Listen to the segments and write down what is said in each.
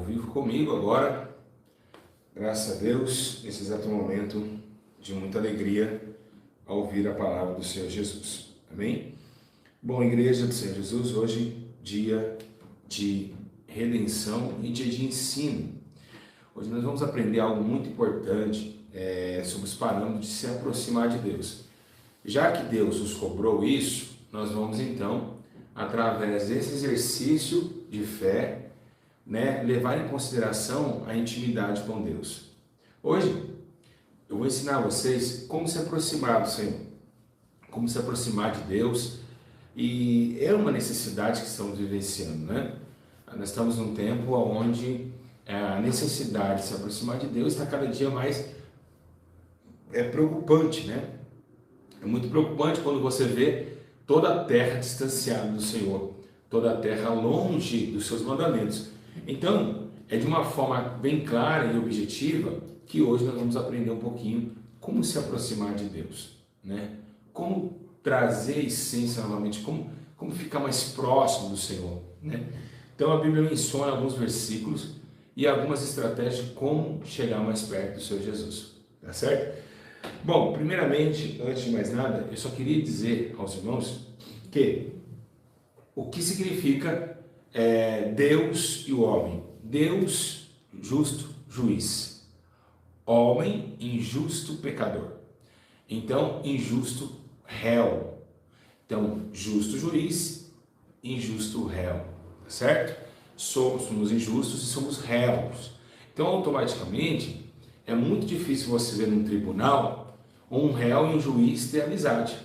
vivo comigo agora, graças a Deus, nesse exato momento de muita alegria ao ouvir a palavra do Senhor Jesus. Amém? Bom, Igreja do Senhor Jesus, hoje dia de redenção e dia de ensino. Hoje nós vamos aprender algo muito importante sobre os parâmetros de se aproximar de Deus. Já que Deus nos cobrou isso, nós vamos então, através desse exercício de fé, levar em consideração a intimidade com Deus. Hoje eu vou ensinar a vocês como se aproximar do Senhor, como se aproximar de Deus, e é uma necessidade que estamos vivenciando, Nós estamos num tempo onde a necessidade de se aproximar de Deus está cada dia mais preocupante, É muito preocupante quando você vê toda a terra distanciada do Senhor, toda a terra longe dos seus mandamentos. Então, é de uma forma bem clara e objetiva que hoje nós vamos aprender um pouquinho como se aproximar de Deus, Como trazer a essência novamente, como ficar mais próximo do Senhor, Então, a Bíblia menciona alguns versículos e algumas estratégias de como chegar mais perto do Senhor Jesus, tá certo? Bom, primeiramente, antes de mais nada, eu só queria dizer aos irmãos que o que significa Deus e o homem. Deus, justo juiz. Homem, injusto pecador. Então, injusto réu. Então, justo juiz, injusto réu. Tá certo? Somos injustos e somos réus. Então, automaticamente, é muito difícil você ver num tribunal um réu e um juiz ter amizade.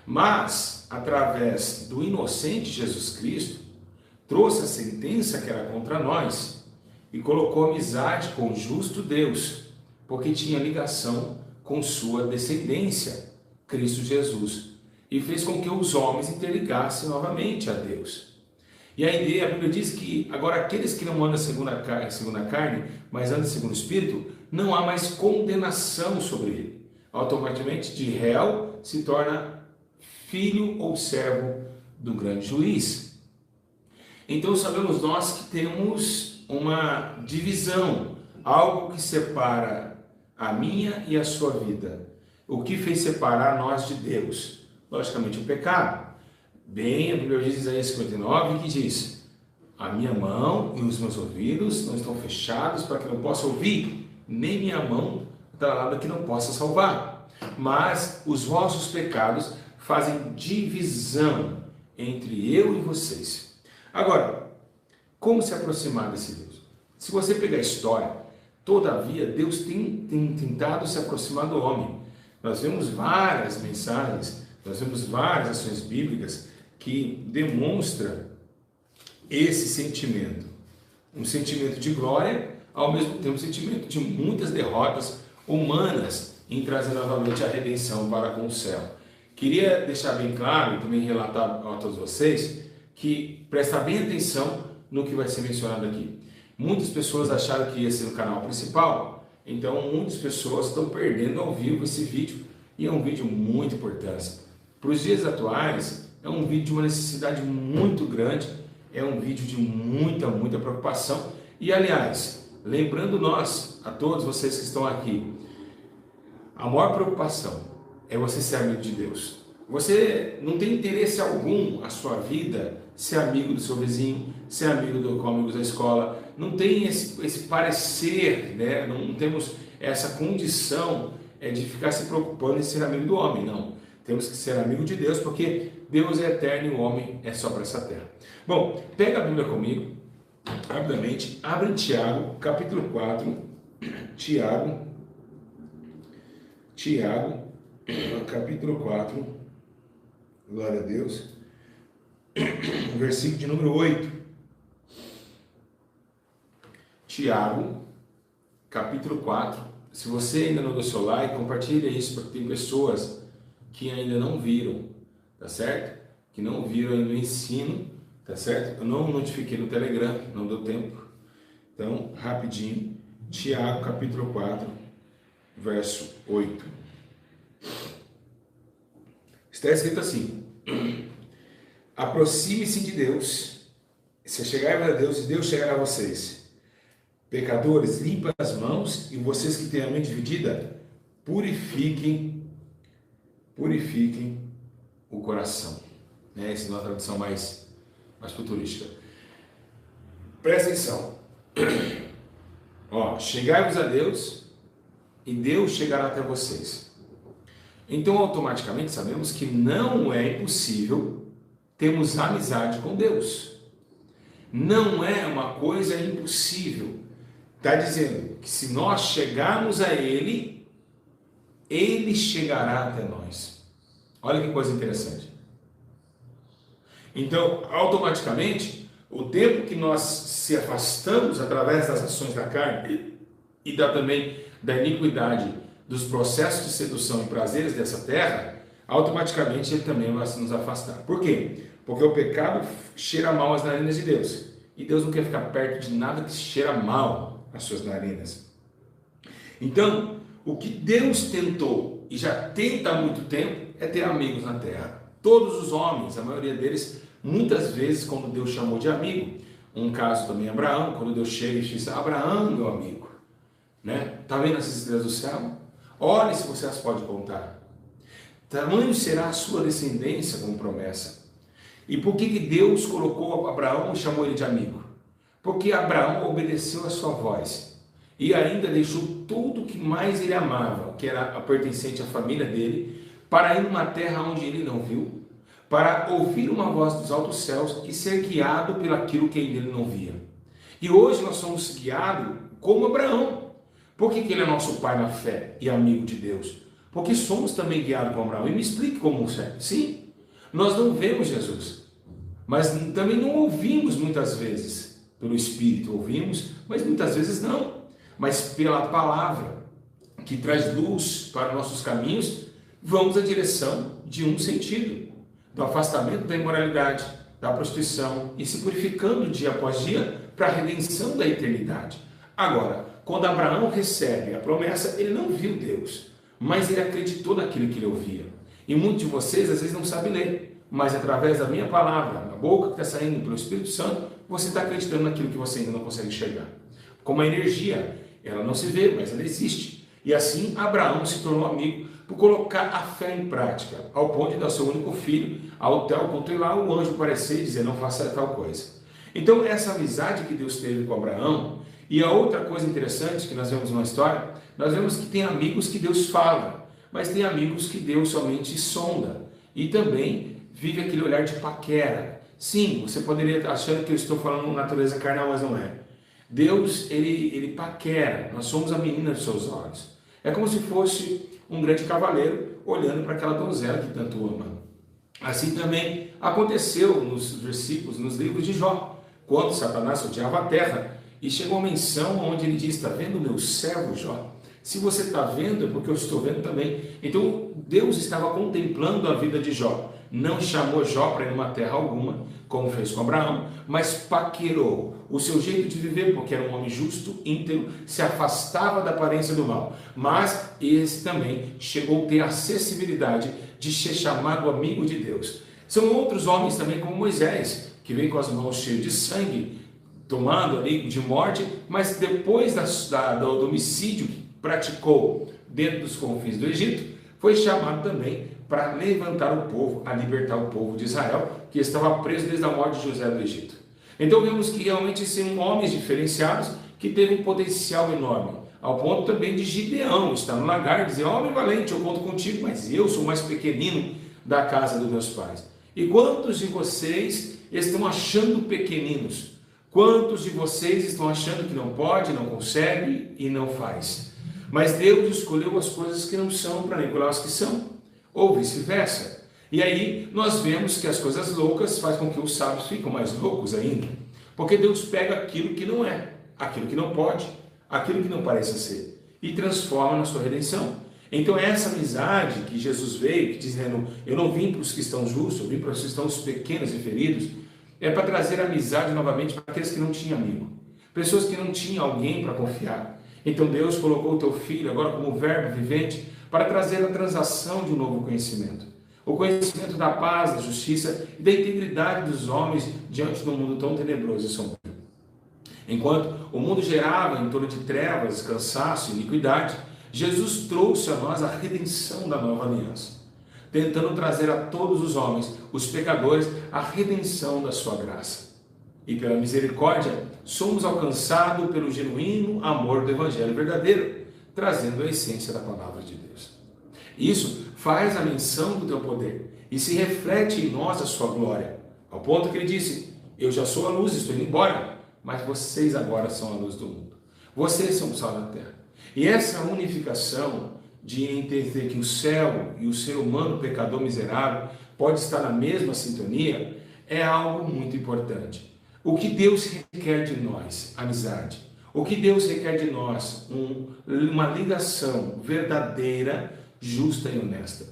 Mas, através do inocente Jesus Cristo, trouxe a sentença que era contra nós e colocou amizade com o justo Deus, porque tinha ligação com sua descendência, Cristo Jesus, e fez com que os homens interligassem novamente a Deus. E a ideia, a Bíblia diz que agora aqueles que não andam segundo a carne, mas andam segundo o Espírito, não há mais condenação sobre ele. Automaticamente, de réu se torna filho ou servo do grande juiz. Então sabemos nós que temos uma divisão, algo que separa a minha e a sua vida. O que fez separar nós de Deus? Logicamente o pecado. Bem, a Bíblia diz em Isaías 59 que diz: a minha mão e os meus ouvidos não estão fechados para que não possa ouvir, nem minha mão travada que não possa salvar. Mas os vossos pecados fazem divisão entre eu e vocês. Agora, como se aproximar desse Deus? Se você pegar a história, todavia Deus tem tentado se aproximar do homem. Nós vemos várias mensagens, nós vemos várias ações bíblicas que demonstram esse sentimento. Um sentimento de glória, ao mesmo tempo um sentimento de muitas derrotas humanas em trazer novamente a redenção para com o céu. Queria deixar bem claro e também relatar a todos vocês que prestar bem atenção no que vai ser mencionado aqui. Muitas pessoas acharam que ia ser no canal principal, então muitas pessoas estão perdendo ao vivo esse vídeo, e é um vídeo muito importante. Para os dias atuais, é um vídeo de uma necessidade muito grande, é um vídeo de muita preocupação. E aliás, lembrando nós, a todos vocês que estão aqui, a maior preocupação é você ser amigo de Deus. Você não tem interesse algum a sua vida ser amigo do seu vizinho, ser amigo do amigos da escola. Não tem esse parecer, Não temos essa condição de ficar se preocupando em ser amigo do homem, não. Temos que ser amigo de Deus, porque Deus é eterno e o homem é só para essa terra. Bom, pega a Bíblia comigo, rapidamente, abre em Tiago, capítulo 4, Tiago, capítulo 4, glória a Deus, versículo de número 8. Tiago, capítulo 4. Se você ainda não deu seu like, compartilha isso, porque tem pessoas que ainda não viram, tá certo? Que não viram ainda o ensino, tá certo? Eu não notifiquei no Telegram, não deu tempo. Então, rapidinho, Tiago, capítulo 4, verso 8. Está escrito assim: aproxime-se de Deus, se chegar a Deus e Deus chegará a vocês. Pecadores, limpem as mãos, e vocês que têm a mente dividida, purifiquem o coração. Né? Essa é uma tradução mais futurística. Presta atenção. Ó, chegai-vos a Deus, e Deus chegará até vocês. Então, automaticamente, sabemos que não é impossível termos amizade com Deus. Não é uma coisa impossível. Está dizendo que se nós chegarmos a Ele, Ele chegará até nós. Olha que coisa interessante. Então, automaticamente, o tempo que nós se afastamos através das ações da carne e também da iniquidade, dos processos de sedução e prazeres dessa terra, automaticamente Ele também vai nos afastar. Por quê? Porque o pecado cheira mal às narinas de Deus. E Deus não quer ficar perto de nada que cheira mal às suas narinas. Então, o que Deus tentou e já tenta há muito tempo é ter amigos na terra. Todos os homens, a maioria deles, muitas vezes, quando Deus chamou de amigo, um caso também Abraão, quando Deus chega e diz: Abraão, meu amigo, né? Tá vendo essas estrelas do céu? Olhe se você as pode contar. Tamanho será a sua descendência como promessa. E por que Deus colocou Abraão e chamou ele de amigo? Porque Abraão obedeceu a sua voz e ainda deixou tudo que mais ele amava, que era a pertencente à família dele, para ir numa terra onde ele não viu, para ouvir uma voz dos altos céus e ser guiado pelaquilo que ele não via. E hoje nós somos guiados como Abraão. Por que ele é nosso pai na fé e amigo de Deus? Porque somos também guiados como Abraão. E me explique como é. Sim, nós não vemos Jesus, mas também não ouvimos muitas vezes pelo Espírito. Ouvimos, mas muitas vezes não. Mas pela palavra, que traz luz para nossos caminhos, vamos na direção de um sentido, do afastamento da imoralidade, da prostituição, e se purificando dia após dia para a redenção da eternidade. Agora, quando Abraão recebe a promessa, ele não viu Deus, mas ele acreditou naquilo que ele ouvia. E muitos de vocês às vezes não sabem ler, mas através da minha palavra, na boca que está saindo pelo Espírito Santo, você está acreditando naquilo que você ainda não consegue enxergar. Como a energia, ela não se vê, mas ela existe. E assim Abraão se tornou amigo por colocar a fé em prática, ao ponto de dar seu único filho, ao tal ponto de lá o anjo aparecer e dizer: não faça tal coisa. Então essa amizade que Deus teve com Abraão. E a outra coisa interessante que nós vemos na história, nós vemos que tem amigos que Deus fala, mas tem amigos que Deus somente sonda. E também vive aquele olhar de paquera. Sim, você poderia estar achando que eu estou falando natureza carnal, mas não é. Deus, ele paquera. Nós somos a menina dos seus olhos. É como se fosse um grande cavaleiro olhando para aquela donzela que tanto ama. Assim também aconteceu nos versículos, nos livros de Jó, quando Satanás odiava a terra. E chegou uma menção onde ele diz: está vendo o meu servo Jó? Se você está vendo, é porque eu estou vendo também. Então Deus estava contemplando a vida de Jó. Não chamou Jó para ir numa terra alguma, como fez com Abraão, mas paquerou o seu jeito de viver, porque era um homem justo, íntegro, se afastava da aparência do mal. Mas esse também chegou a ter acessibilidade de ser chamado amigo de Deus. São outros homens também, como Moisés, que vem com as mãos cheias de sangue, tomando ali de morte, mas depois do homicídio que praticou dentro dos confins do Egito, foi chamado também para levantar o povo, a libertar o povo de Israel, que estava preso desde a morte de José do Egito. Então vemos que realmente são homens diferenciados que teve um potencial enorme, ao ponto também de Gideão estar no lagar e dizer: homem valente, eu conto contigo, mas eu sou o mais pequenino da casa dos meus pais. E quantos de vocês estão achando pequeninos? Quantos de vocês estão achando que não pode, não consegue e não faz? Mas Deus escolheu as coisas que não são para aniquilar as que são, ou vice-versa. E aí nós vemos que as coisas loucas fazem com que os sábios fiquem mais loucos ainda, porque Deus pega aquilo que não é, aquilo que não pode, aquilo que não parece ser, e transforma na sua redenção. Então essa amizade que Jesus veio, que dizendo: eu não vim para os que estão justos, eu vim para os que estão os pequenos e feridos, é para trazer amizade novamente para aqueles que não tinham amigo, pessoas que não tinham alguém para confiar. Então Deus colocou o teu filho agora como verbo vivente para trazer a transação de um novo conhecimento. O conhecimento da paz, da justiça e da integridade dos homens diante de um mundo tão tenebroso e sombrio. Enquanto o mundo gerava em torno de trevas, cansaço e iniquidade, Jesus trouxe a nós a redenção da nova aliança, tentando trazer a todos os homens, os pecadores, a redenção da sua graça. E pela misericórdia, somos alcançados pelo genuíno amor do Evangelho verdadeiro, trazendo a essência da palavra de Deus. Isso faz a menção do teu poder e se reflete em nós a sua glória, ao ponto que ele disse: eu já sou a luz, estou indo embora, mas vocês agora são a luz do mundo. Vocês são o sal da terra. E essa unificação de entender que o céu e o ser humano pecador miserável pode estar na mesma sintonia é algo muito importante. O que Deus requer de nós? Amizade. O que Deus requer de nós? Uma ligação verdadeira, justa e honesta.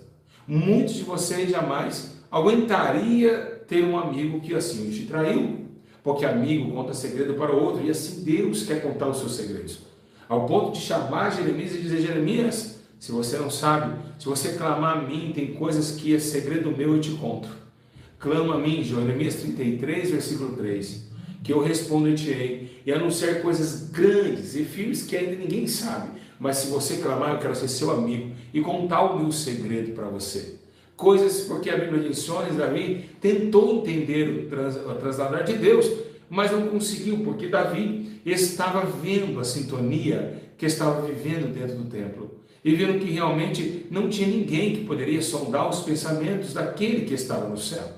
Muitos de vocês jamais aguentaria ter um amigo que assim te traiu, porque amigo conta segredo para o outro, e assim Deus quer contar os seus segredos. Ao ponto de chamar Jeremias e dizer: Jeremias, se você não sabe, se você clamar a mim, tem coisas que é segredo meu, eu te conto. Clama a mim, Jeremias 33, versículo 3, que eu respondo-te-ei e anunciar coisas grandes e firmes que ainda ninguém sabe. Mas se você clamar, eu quero ser seu amigo e contar o meu segredo para você. Coisas, porque a Bíblia diz: Davi tentou entender o transladar de Deus, mas não conseguiu, porque Davi estava vendo a sintonia que estava vivendo dentro do templo. E viram que realmente não tinha ninguém que poderia sondar os pensamentos daquele que estava no céu.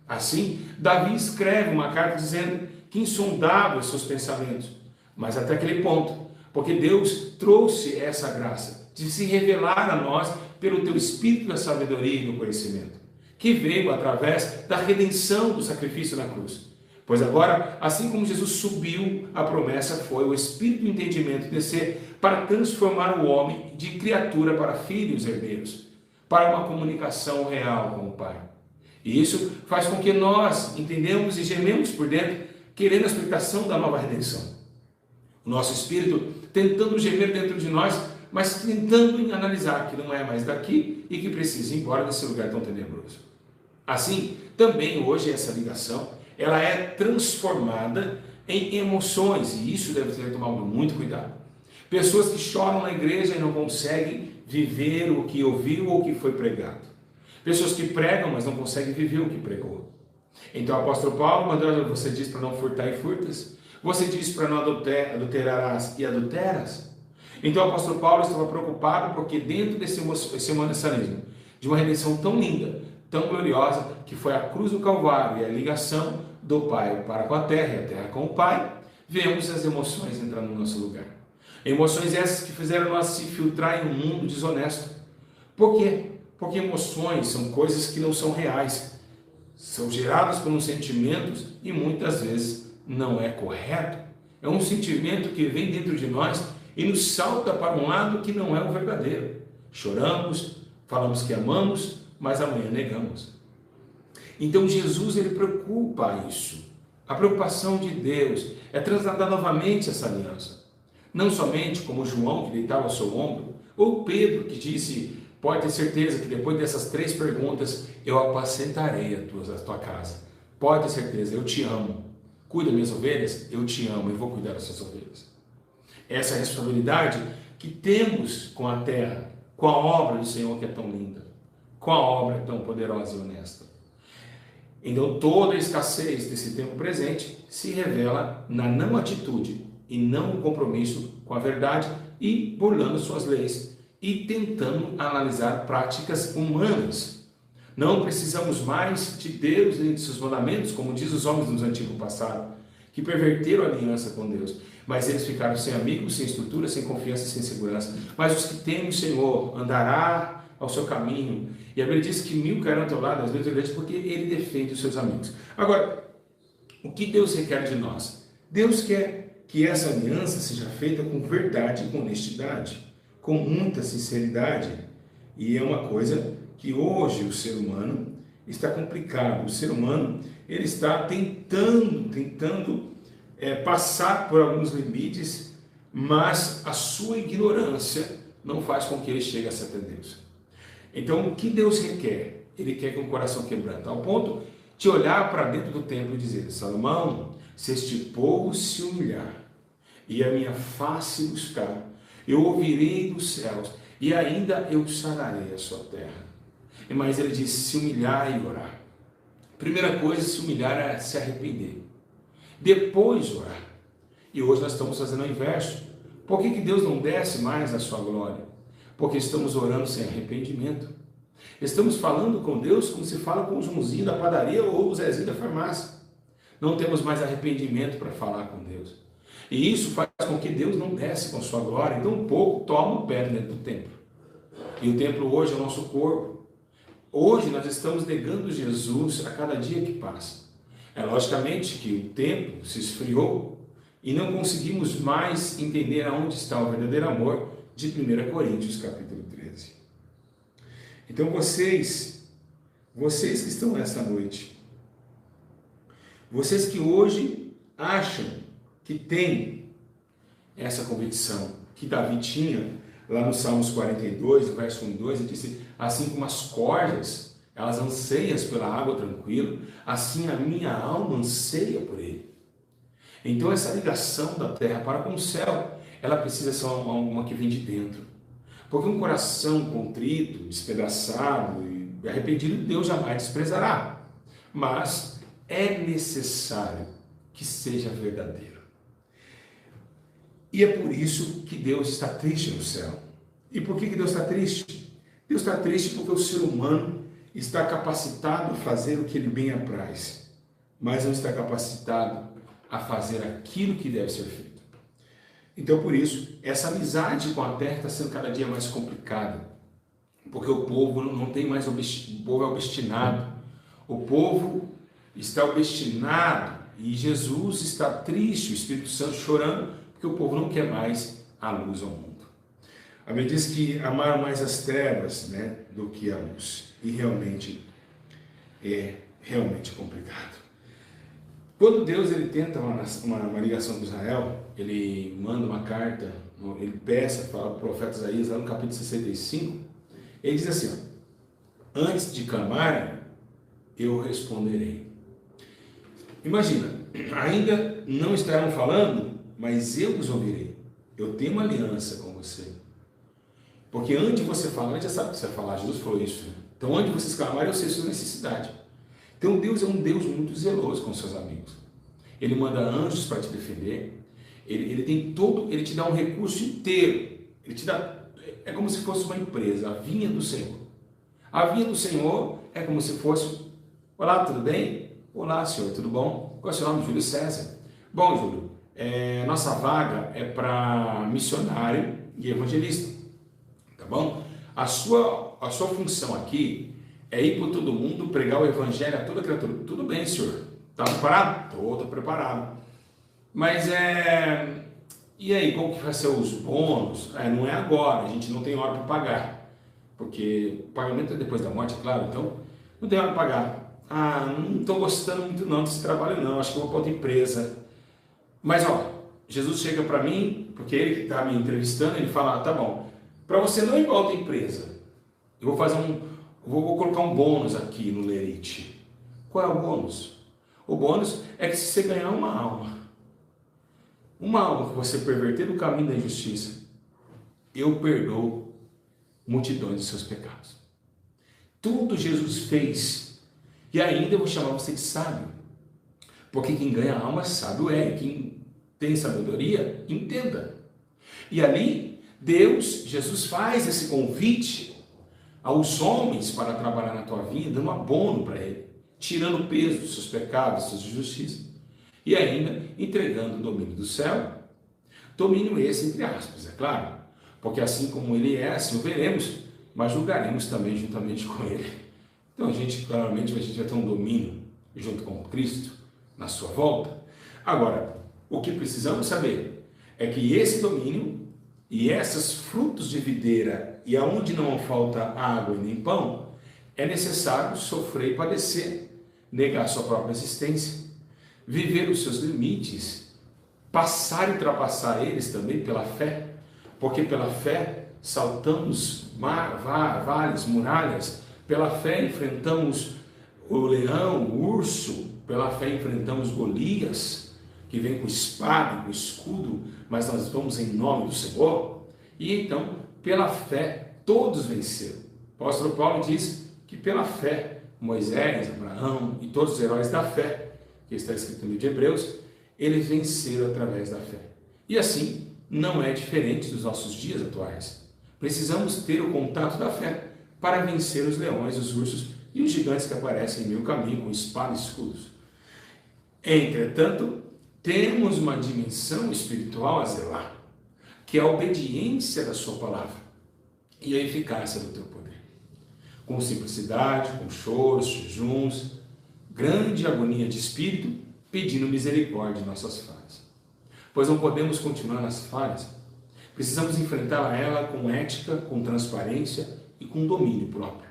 Assim, Davi escreve uma carta dizendo que insondava os seus pensamentos, mas até aquele ponto, porque Deus trouxe essa graça de se revelar a nós pelo teu espírito da sabedoria e do conhecimento, que veio através da redenção do sacrifício na cruz. Pois agora, assim como Jesus subiu, a promessa foi o espírito do entendimento descer para transformar o homem de criatura para filhos herdeiros, para uma comunicação real com o Pai. E isso faz com que nós entendemos e gememos por dentro, querendo a explicação da nova redenção. O nosso espírito tentando gemer dentro de nós, mas tentando analisar que não é mais daqui e que precisa ir embora desse lugar tão tenebroso. Assim, também hoje essa ligação, ela é transformada em emoções, e isso deve ser tomado muito cuidado. Pessoas que choram na igreja e não conseguem viver o que ouviu ou o que foi pregado. Pessoas que pregam, mas não conseguem viver o que pregou. Então o apóstolo Paulo mandou: você diz para não furtar e furtas, você diz para não adulterarás e adulteras. Então o apóstolo Paulo estava preocupado porque dentro desse emocionalismo, de uma redenção tão linda, tão gloriosa, que foi a cruz do Calvário e a ligação do Pai para com a terra e a terra com o Pai, vemos as emoções entrando no nosso lugar. Emoções essas que fizeram nós se filtrar em um mundo desonesto. Por quê? Porque emoções são coisas que não são reais, são geradas por uns sentimentos e muitas vezes não é correto. É um sentimento que vem dentro de nós e nos salta para um lado que não é o verdadeiro. Choramos, falamos que amamos, mas amanhã negamos. Então Jesus, ele preocupa isso. A preocupação de Deus é trasladar novamente essa aliança. Não somente como João, que deitava ao seu ombro, ou Pedro, que disse: pode ter certeza que depois dessas 3 perguntas, eu apacentarei a tua casa. Pode ter certeza, eu te amo. Cuida das minhas ovelhas, eu te amo e vou cuidar das suas ovelhas. Essa é a responsabilidade que temos com a terra, com a obra do Senhor que é tão linda, com a obra tão poderosa e honesta. Então toda a escassez desse tempo presente se revela na não atitude e não no compromisso com a verdade e burlando suas leis e tentando analisar práticas humanas. Não precisamos mais de Deus e de seus mandamentos, como diz os homens do antigo passado, que perverteram a aliança com Deus, mas eles ficaram sem amigos, sem estrutura, sem confiança, sem segurança. Mas os que temem o Senhor andará ao seu caminho. E a Bíblia diz que 1000 cairão ao teu lado, às vezes, porque ele defende os seus amigos. Agora, o que Deus requer de nós? Deus quer que essa aliança seja feita com verdade e com honestidade, com muita sinceridade. E é uma coisa que hoje o ser humano está complicado. O ser humano, ele está tentando passar por alguns limites, mas a sua ignorância não faz com que ele chegue a ser até Deus. Então, o que Deus requer? Ele quer com o coração quebrado, ao ponto de olhar para dentro do templo e dizer: Salomão, se este povo se humilhar, e a minha face buscar, eu ouvirei dos céus, e ainda eu sararei a sua terra. Mas ele diz, se humilhar e orar. Primeira coisa, se humilhar é se arrepender. Depois orar. E hoje nós estamos fazendo o inverso. Por que Deus não desce mais a sua glória? Porque estamos orando sem arrependimento. Estamos falando com Deus como se fala com o Joãozinho da padaria ou o Zezinho da farmácia. Não temos mais arrependimento para falar com Deus. E isso faz com que Deus não desce com sua glória. Então um pouco toma o pé dentro do templo. E o templo hoje é o nosso corpo. Hoje nós estamos negando Jesus a cada dia que passa. É logicamente que o tempo se esfriou e não conseguimos mais entender aonde está o verdadeiro amor de 1 Coríntios capítulo 13. Então vocês que estão nessa noite, vocês que hoje acham que têm essa convicção que Davi tinha, lá no Salmos 42, verso 1 e 2, ele disse, assim como as cordas, elas anseiam pela água tranquila, assim a minha alma anseia por ele. Então essa ligação da terra para com o céu, ela precisa ser uma que vem de dentro. Porque um coração contrito, despedaçado e arrependido, Deus jamais desprezará. Mas é necessário que seja verdadeiro. E é por isso que Deus está triste no céu. E por que Deus está triste? Deus está triste porque o ser humano está capacitado a fazer o que ele bem apraz, mas não está capacitado a fazer aquilo que deve ser feito. Então, por isso, essa amizade com a terra está sendo cada dia mais complicada, porque o povo não tem mais, o povo é obstinado, o povo está obstinado e Jesus está triste, o Espírito Santo chorando, porque o povo não quer mais a luz ao mundo. A Bíblia diz que amaram mais as trevas, né, do que a luz, e realmente é complicado. Quando Deus ele tenta uma ligação com Israel, ele manda uma carta, ele peça, fala para o profeta Isaías, lá no capítulo 65, ele diz assim, ó, antes de clamarem, eu responderei. Imagina, ainda não estarão falando, mas eu os ouvirei. Eu tenho uma aliança com você. Porque antes de você falar, já sabe o que você vai falar, Jesus falou isso. Né? Então, antes de vocês clamarem, eu sei sua necessidade. Então, Deus é um Deus muito zeloso com seus amigos. Ele manda anjos para te defender. Ele tem todo, ele te dá um recurso inteiro. Ele te dá, é como se fosse uma empresa, a vinha do Senhor. A vinha do Senhor é como se fosse, olá, tudo bem? Olá, senhor, tudo bom? Qual é o seu nome? Júlio César. Bom, Júlio, nossa vaga é para missionário e evangelista. Tá bom? A sua função aqui é ir por todo mundo, pregar o evangelho a toda criatura. Tudo bem, senhor. Está preparado? Estou preparado. Mas e aí, como que vai ser os bônus? Não é agora, a gente não tem hora para pagar. Porque o pagamento é depois da morte, é claro, então não tem hora para pagar. Não estou gostando muito não desse trabalho não, acho que eu vou para outra empresa. Mas ó, Jesus chega para mim, porque ele que está me entrevistando, ele fala, tá bom, para você não ir para outra empresa, eu vou colocar um bônus aqui no lerite. Qual é o bônus? O bônus é que se você ganhar uma alma que você perverter do caminho da injustiça, eu perdoo multidões de seus pecados. Tudo Jesus fez. E ainda eu vou chamar você de sábio. Porque quem ganha a alma sábio é. Quem tem sabedoria, entenda. E ali, Jesus faz esse convite aos homens para trabalhar na tua vida, dando um abono para ele, tirando o peso dos seus pecados, das suas injustiças, e ainda entregando o domínio do céu. Domínio esse, entre aspas, é claro. Porque assim como ele é, assim o veremos, mas julgaremos também juntamente com ele. Então a gente vai ter um domínio junto com Cristo na sua volta. Agora, o que precisamos saber é que esse domínio e esses frutos de videira e aonde não falta água e nem pão, é necessário sofrer e padecer, negar sua própria existência, viver os seus limites, passar e ultrapassar eles também pela fé, porque pela fé saltamos vales, muralhas. Pela fé enfrentamos o leão, o urso, pela fé enfrentamos Golias, que vem com espada, com escudo, mas nós vamos em nome do Senhor. E então, pela fé, todos venceram. O apóstolo Paulo diz que pela fé, Moisés, Abraão e todos os heróis da fé, que está escrito no livro de Hebreus, eles venceram através da fé. E assim, não é diferente dos nossos dias atuais. Precisamos ter o contato da fé para vencer os leões, os ursos e os gigantes que aparecem em meu caminho com espada e escudos. Entretanto, temos uma dimensão espiritual a zelar, que é a obediência da sua palavra e a eficácia do teu poder. Com simplicidade, com choros, jejuns, grande agonia de espírito, pedindo misericórdia em nossas falhas. Pois não podemos continuar nas falhas. Precisamos enfrentá-la ela com ética, com transparência e com domínio próprio.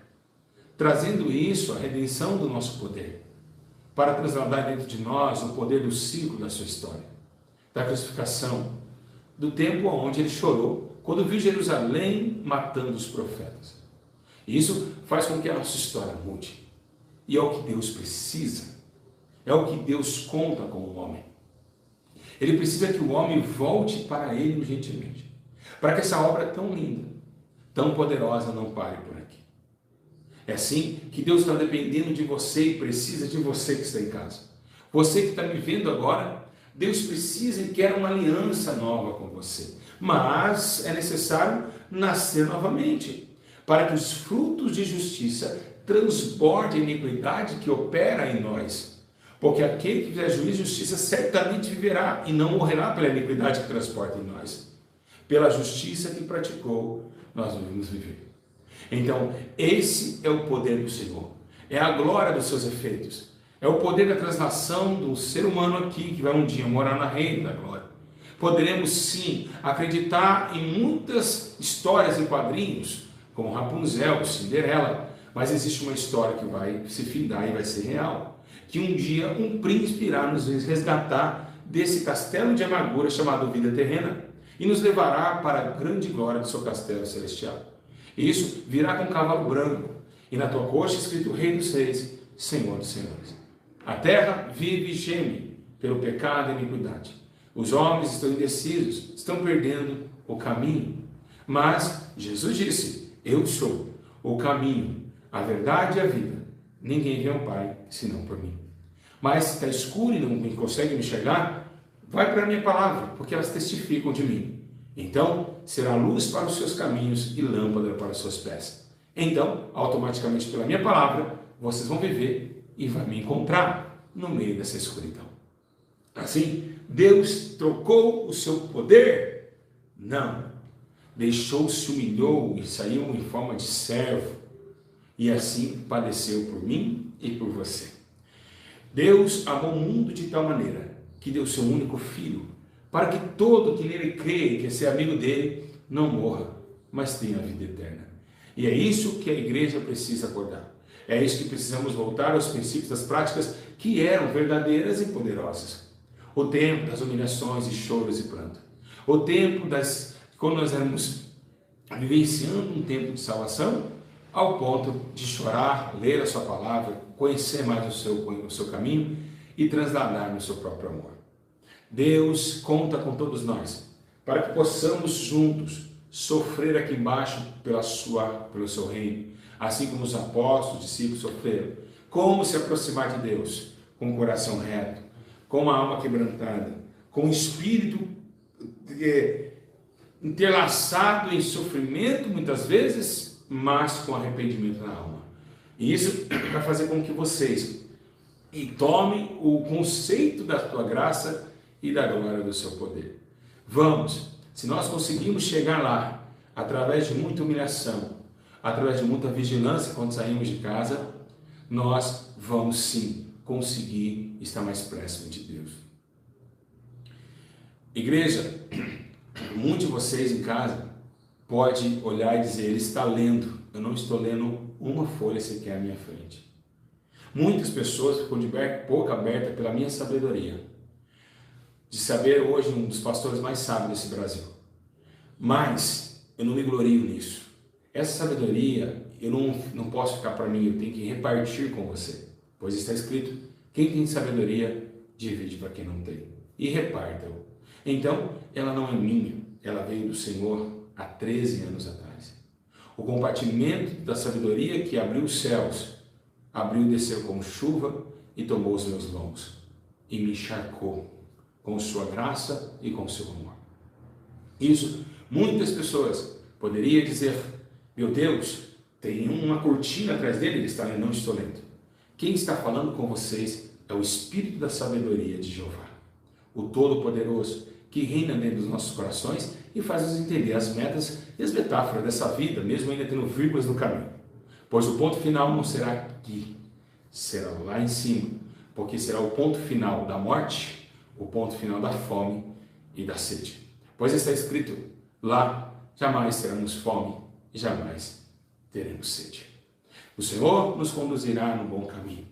Trazendo isso à redenção do nosso poder, para trasladar dentro de nós o poder do ciclo da sua história, da crucificação, do tempo onde ele chorou, quando viu Jerusalém matando os profetas. E isso faz com que a nossa história mude. E é o que Deus precisa. É o que Deus conta com o homem. Ele precisa que o homem volte para ele urgentemente, para que essa obra tão linda, tão poderosa não pare por aqui. É assim que Deus está dependendo de você e precisa de você que está em casa. Você que está me vendo agora, Deus precisa e quer uma aliança nova com você. Mas é necessário nascer novamente, para que os frutos de justiça transbordem a iniquidade que opera em nós. Porque aquele que fizer juízo e justiça certamente viverá e não morrerá pela iniquidade que transporta em nós. Pela justiça que praticou, nós devemos viver. Então, esse é o poder do Senhor. É a glória dos seus efeitos. É o poder da translação do ser humano aqui, que vai um dia morar na reina da glória. Poderemos sim acreditar em muitas histórias em quadrinhos, como Rapunzel, Cinderela, mas existe uma história que vai se findar e vai ser real. Que um dia um príncipe irá nos resgatar desse castelo de amargura chamado vida terrena e nos levará para a grande glória do seu castelo celestial. E isso virá com um cavalo branco e na tua coxa escrito Rei dos Reis, Senhor dos Senhores. A terra vive e geme pelo pecado e a iniquidade. Os homens estão indecisos, estão perdendo o caminho. Mas Jesus disse, eu sou o caminho, a verdade e a vida. Ninguém vê ao Pai, senão por mim. Mas se está escuro e não consegue me enxergar, vai para a minha palavra, porque elas testificam de mim. Então, será luz para os seus caminhos e lâmpada para os seus pés. Então, automaticamente pela minha palavra, vocês vão viver e vão me encontrar no meio dessa escuridão. Assim, Deus trocou o seu poder? Não. Deixou-se, humilhou e saiu em forma de servo. E assim padeceu por mim e por você. Deus amou o mundo de tal maneira que deu seu único filho, para que todo que nele crê e quer ser amigo dele, não morra, mas tenha a vida eterna. E é isso que a igreja precisa acordar. É isso que precisamos voltar aos princípios das práticas que eram verdadeiras e poderosas. O tempo das humilhações e choros e pranto. O tempo quando nós éramos vivenciando um tempo de salvação, ao ponto de chorar, ler a sua palavra, conhecer mais o seu caminho e transladar no seu próprio amor. Deus conta com todos nós, para que possamos juntos sofrer aqui embaixo pelo seu reino, assim como os apóstolos, discípulos sofreram. Como se aproximar de Deus com o coração reto, com uma alma quebrantada, com o espírito interlaçado em sofrimento muitas vezes, mas com arrependimento na alma. E isso vai fazer com que vocês tomem o conceito da tua graça e da glória do seu poder. Vamos, se nós conseguimos chegar lá, através de muita humilhação, através de muita vigilância quando saímos de casa, nós vamos sim conseguir estar mais próximo de Deus. Igreja, muitos de vocês em casa pode olhar e dizer, ele está lendo, eu não estou lendo uma folha sequer à minha frente. Muitas pessoas ficam de boca aberta pela minha sabedoria, de saber hoje um dos pastores mais sábios desse Brasil. Mas eu não me glorio nisso. Essa sabedoria eu não posso ficar para mim, eu tenho que repartir com você. Pois está escrito, quem tem sabedoria, divide para quem não tem. e reparta-o. Então, ela não é minha, ela veio do Senhor há 13 anos atrás. O compartimento da sabedoria que abriu os céus, abriu e desceu como chuva e tomou os meus lombos e me encharcou com sua graça e com seu amor. Isso, muitas pessoas poderiam dizer, meu Deus, tem uma cortina atrás dele, ele está lendo, não estou lendo. Quem está falando com vocês é o Espírito da sabedoria de Jeová, o Todo-Poderoso, que reina dentro dos nossos corações e faz-nos entender as metas e as metáforas dessa vida, mesmo ainda tendo vírgulas no caminho. Pois o ponto final não será aqui, será lá em cima, porque será o ponto final da morte, o ponto final da fome e da sede. Pois está escrito, lá jamais teremos fome e jamais teremos sede. O Senhor nos conduzirá no bom caminho.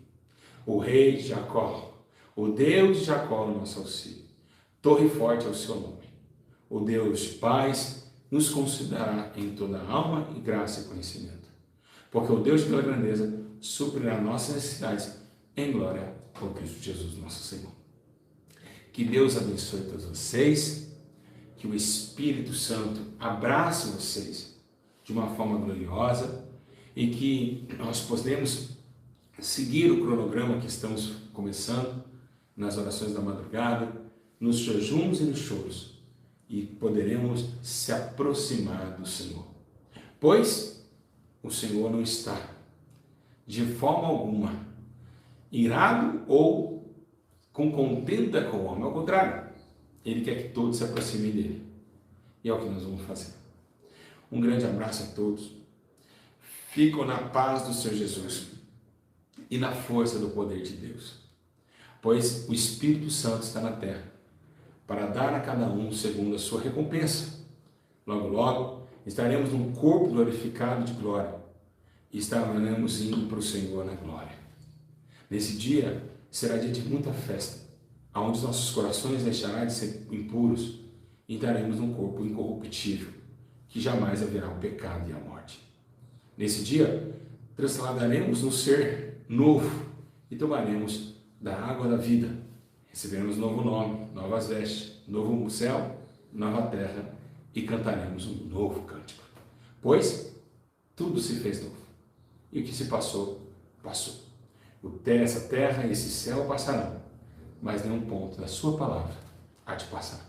O Rei de Jacó, o Deus de Jacó, o nosso auxílio. Torre forte é o seu nome. O Deus de paz nos considerará em toda alma e graça e conhecimento. Porque o Deus pela grandeza suprirá nossas necessidades em glória por Cristo Jesus, nosso Senhor. Que Deus abençoe todos vocês, que o Espírito Santo abrace vocês de uma forma gloriosa e que nós podemos seguir o cronograma que estamos começando nas orações da madrugada, nos jejuns e nos choros, e poderemos se aproximar do Senhor. Pois o Senhor não está, de forma alguma, irado ou com contenda com o homem. Ao contrário, Ele quer que todos se aproximem dEle. E é o que nós vamos fazer. Um grande abraço a todos. Fiquem na paz do Senhor Jesus e na força do poder de Deus. Pois o Espírito Santo está na terra para dar a cada um segundo a sua recompensa. Logo, logo, estaremos num corpo glorificado de glória e estaremos indo para o Senhor na glória. Nesse dia, será dia de muita festa, onde os nossos corações deixarão de ser impuros e estaremos num corpo incorruptível, que jamais haverá o pecado e a morte. Nesse dia, trasladaremos um ser novo e tomaremos da água da vida. Receberemos novo nome, novas vestes, novo céu, nova terra e cantaremos um novo cântico. Pois tudo se fez novo. E o que se passou, passou. Essa terra e esse céu passarão, mas nenhum ponto da sua palavra há de passar.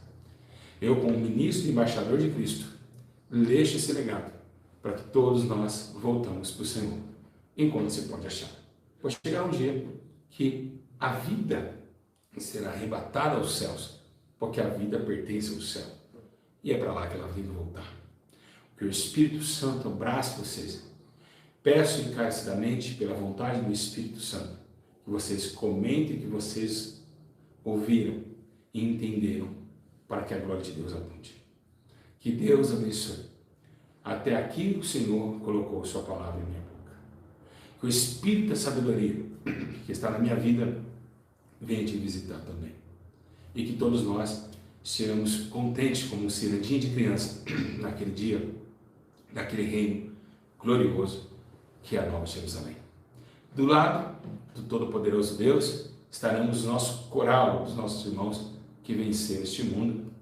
Eu, como ministro e embaixador de Cristo, deixo esse legado para que todos nós voltamos para o Senhor, enquanto se pode achar. Pois chegará um dia que a vida será arrebatada aos céus, porque a vida pertence ao céu. E é para lá que ela tem que voltar. Que o Espírito Santo abrace vocês. Peço encarecidamente, pela vontade do Espírito Santo, que vocês comentem o que vocês ouviram e entenderam, para que a glória de Deus abunde. Que Deus abençoe. Até aqui o Senhor colocou sua palavra em minha boca. Que o Espírito da sabedoria que está na minha vida venha te visitar também. E que todos nós sejamos contentes como um cirandinho de criança naquele dia, naquele reino glorioso que é a Nova Jerusalém. Do lado do Todo-Poderoso Deus estaremos o nosso coral, os nossos irmãos que venceram este mundo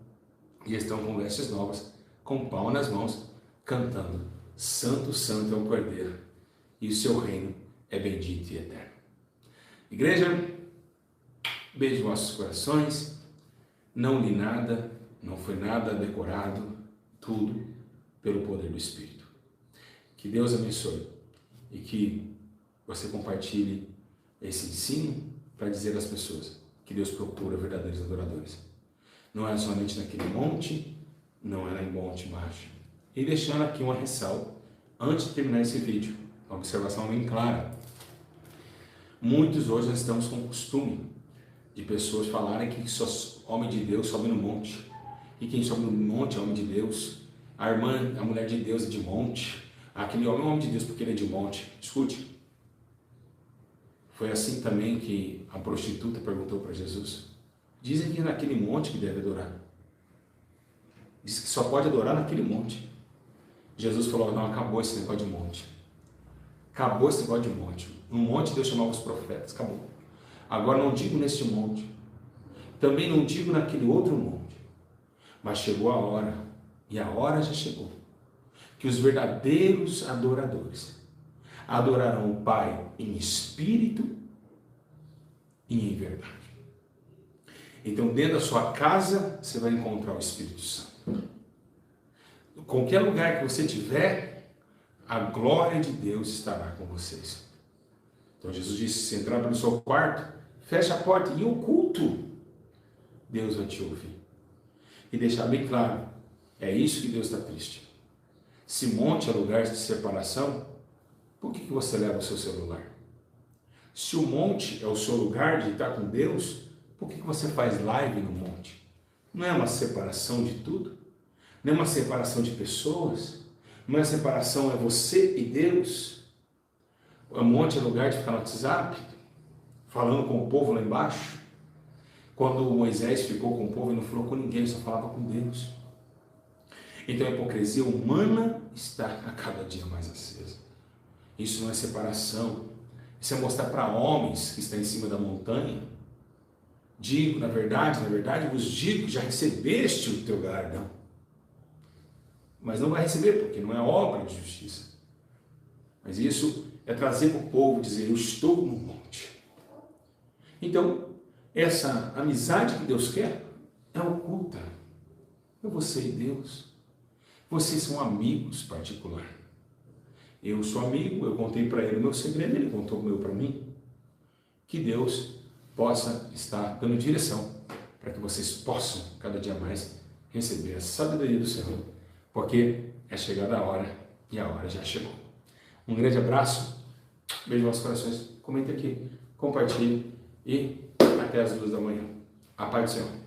e estão com vestes novas, com pau nas mãos, cantando: Santo, Santo é o Cordeiro, e o seu reino é bendito e eterno. Igreja, beijo vossos corações. Não li nada, não foi nada decorado, tudo pelo poder do Espírito. Que Deus abençoe e que você compartilhe esse ensino para dizer às pessoas que Deus procura verdadeiros adoradores. Não é somente naquele monte, não é lá em Monte Baixo. E deixando aqui uma ressalva, antes de terminar esse vídeo, uma observação bem clara. Muitos hoje nós estamos com o costume de pessoas falarem que só homem de Deus sobe no monte. E quem sobe no monte é homem de Deus. A irmã, a mulher de Deus é de monte. Aquele homem é homem de Deus porque ele é de monte. Escute. Foi assim também que a prostituta perguntou para Jesus. Dizem que é naquele monte que deve adorar. Diz que só pode adorar naquele monte. Jesus falou: não, acabou esse negócio de monte. Acabou esse negócio de monte. No monte Deus chamava os profetas, acabou. Agora não digo neste monte. também não digo naquele outro monte, mas chegou a hora, e a hora já chegou, que os verdadeiros adoradores adorarão o Pai em espírito e em verdade. Então, dentro da sua casa, você vai encontrar o Espírito Santo. Em qualquer lugar que você estiver, a glória de Deus estará com vocês. Então, Jesus disse, se entrar no seu quarto, fecha a porta e oculto, Deus vai te ouvir. E deixar bem claro, é isso que Deus está triste. Se monte é lugar de separação, por que você leva o seu celular? Se o monte é o seu lugar de estar com Deus, por que você faz live no monte? Não é uma separação de tudo? Não é uma separação de pessoas? Não é separação, é você e Deus? O monte é lugar de ficar no WhatsApp, falando com o povo lá embaixo? Quando Moisés ficou com o povo e não falou com ninguém, ele só falava com Deus. Então a hipocrisia humana está a cada dia mais acesa. Isso não é separação. Isso é mostrar para homens que estão em cima da montanha. Digo, na verdade, vos digo que já recebeste o teu galardão. Mas não vai receber, porque não é obra de justiça. Mas isso é trazer para o povo, dizer, eu estou no monte. Então, essa amizade que Deus quer é oculta. É você e Deus. Vocês são amigos particulares. Eu sou amigo, eu contei para ele o meu segredo, ele contou o meu para mim. Que Deus possa estar dando direção para que vocês possam, cada dia mais, receber a sabedoria do Senhor, porque é chegada a hora e a hora já chegou. Um grande abraço, beijo nos corações, comente aqui, compartilhe e até as 2 da manhã. A paz do Senhor.